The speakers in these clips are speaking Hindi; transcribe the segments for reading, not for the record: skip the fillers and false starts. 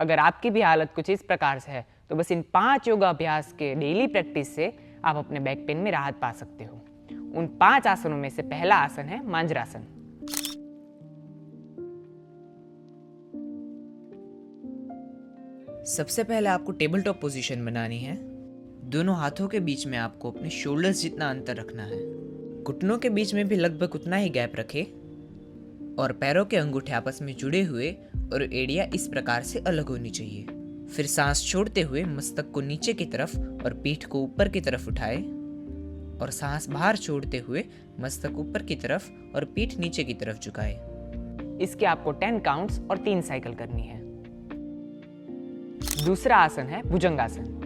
अगर आपकी भी हालत कुछ इस प्रकार से है तो बस इन 5 योगा अभ्यास के डेली प्रैक्टिस से आप अपने बैक पेन में राहत पा सकते हो। उन 5 आसनों में से पहला आसन है मांजरासन। सबसे पहले आपको टेबल टॉप पोजीशन बनानी है। दोनों हाथों के बीच में आपको अपने शोल्डर्स जितना अंतर रखना है। घुटनों के बीच में भी लगभग उतना ही गैप रखें और पैरों के अंगूठे आपस में जुड़े हुए और एड़ियां इस प्रकार से अलग होनी चाहिए। फिर सांस छोड़ते हुए मस्तक को नीचे की तरफ और पीठ को ऊपर की तरफ उठाए और सांस बाहर छोड़ते हुए मस्तक ऊपर की तरफ और पीठ नीचे की तरफ झुकाए। इसके आपको 10 काउंट्स और 3 साइकिल करनी है। दूसरा आसन है भुजंगासन।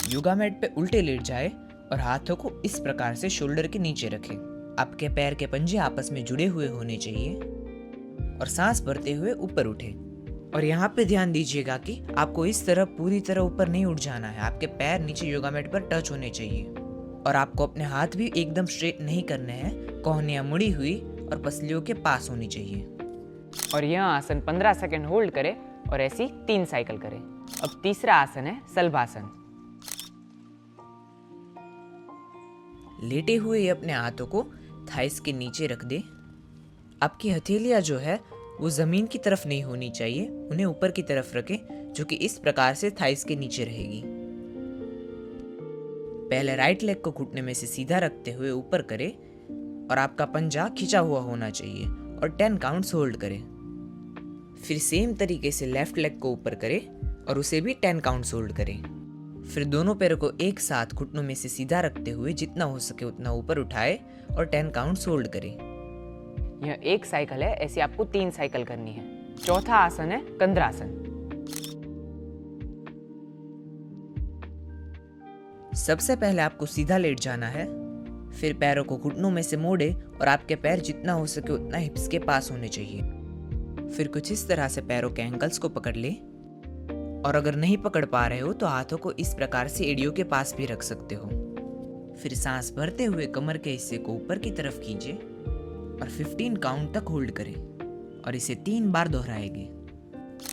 योगा मैट पे उल्टे लेट जाए और हाथों को इस प्रकार से शोल्डर के नीचे रखें। आपके पैर के पंजे आपस में जुड़े हुए होने चाहिए और सांस भरते हुए ऊपर उठे। और यहाँ पे ध्यान दीजिएगा कि आपको इस तरह पूरी तरह ऊपर नहीं उठ जाना है। आपके पैर नीचे योगा मैट पर टच होने चाहिए और आपको अपने हाथ भी एकदम स्ट्रेट नहीं करने हैं। कोहनियां मुड़ी हुई और पसलियों के पास होनी चाहिए। और यह आसन 15 सेकंड होल्ड करें और ऐसी 3 साइकिल करें। अब तीसरा आसन है सलभासन। लेटे हुए अपने हाथों को थाइस के नीचे रख दे। आपकी हथेलियां जो है वो जमीन की तरफ नहीं होनी चाहिए, उन्हें ऊपर की तरफ रखें, जो कि इस प्रकार से थाइस के नीचे रहेगी। पहले राइट लेग को घुटने में से सीधा रखते हुए ऊपर करें और आपका पंजा खिंचा हुआ होना चाहिए और 10 काउंट्स होल्ड करें। फिर सेम तरीके से लेफ्ट लेग को ऊपर करें और उसे भी 10 काउंट्स होल्ड करें। फिर दोनों पैरों को एक साथ घुटनों में से सीधा रखते हुए जितना हो सके उतना ऊपर उठाए और 10 काउंट्स होल्ड करें। यह एक साइकिल है, ऐसी आपको 3 साइकिल करनी है। चौथा आसन है कंद्रासन। सबसे पहले आपको सीधा लेट जाना है। फिर पैरों को घुटनों में से मोड़े और आपके पैर जितना हो सके उतना हिप्स के पास होने चाहिए। फिर कुछ इस तरह से पैरों के एंकल्स को पकड़ ले और अगर नहीं पकड़ पा रहे हो तो हाथों को इस प्रकार से एड़ियों के पास भी रख सकते हो। फिर सांस भरते हुए कमर के हिस्से को ऊपर की तरफ खींचे और 15 काउंट तक होल्ड करें और इसे 3 बार दोहराएंगे।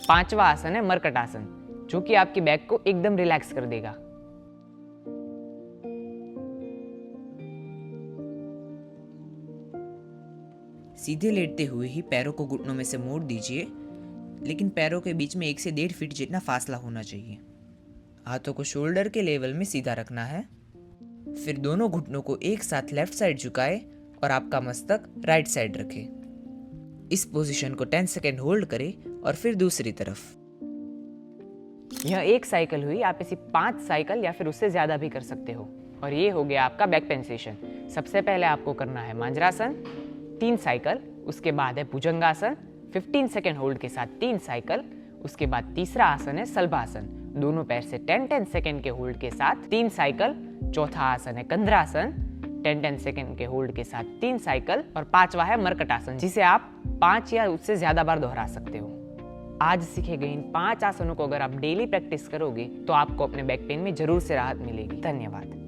पांचवा आसन है मरकटासन, जो कि आपकी बैक को एकदम रिलैक्स कर देगा। सीधे लेटते हुए ही पैरों को घुटनों में से मोड़ दीजिए, लेकिन पैरों के बीच में 1 से 1.5 फीट जितना फासला होना चाहिए। हाथों को शोल्डर के लेवल में सीधा रखना है। फिर दोनों घुटनों को एक साथ लेफ्ट साइड झुकाए और आपका मस्तक राइट साइड रखें। इस पोजीशन को 10 सेकेंड होल्ड करें और फिर दूसरी तरफ। यह एक साइकिल हुई, आप इसी 5 साइकिल या फिर उससे ज्यादा भी कर सकते हो। और ये हो गया आपका बैक पेन सेशन। सबसे पहले आपको करना है मांजरासन 3 साइकिल, उसके बाद है भुजंगासन 15 सेकेंड होल्ड के साथ 3 साइकिल, उसके बाद तीसरा आसन है सलभासन, दोनों पैर से 10-10 सेकेंड के होल्ड के साथ 3 साइकिल। चौथा आसन है कंद्रासन 10-10 सेकेंड के होल्ड के साथ 3 साइकिल और पांचवा है मरकटासन, जिसे आप 5 या उससे ज्यादा बार दोहरा सकते हो। आज सीखे गए इन 5 आसनों को अगर आप डेली प्रैक्टिस करोगे तो आपको अपने बैक पेन में जरूर से राहत मिलेगी। धन्यवाद।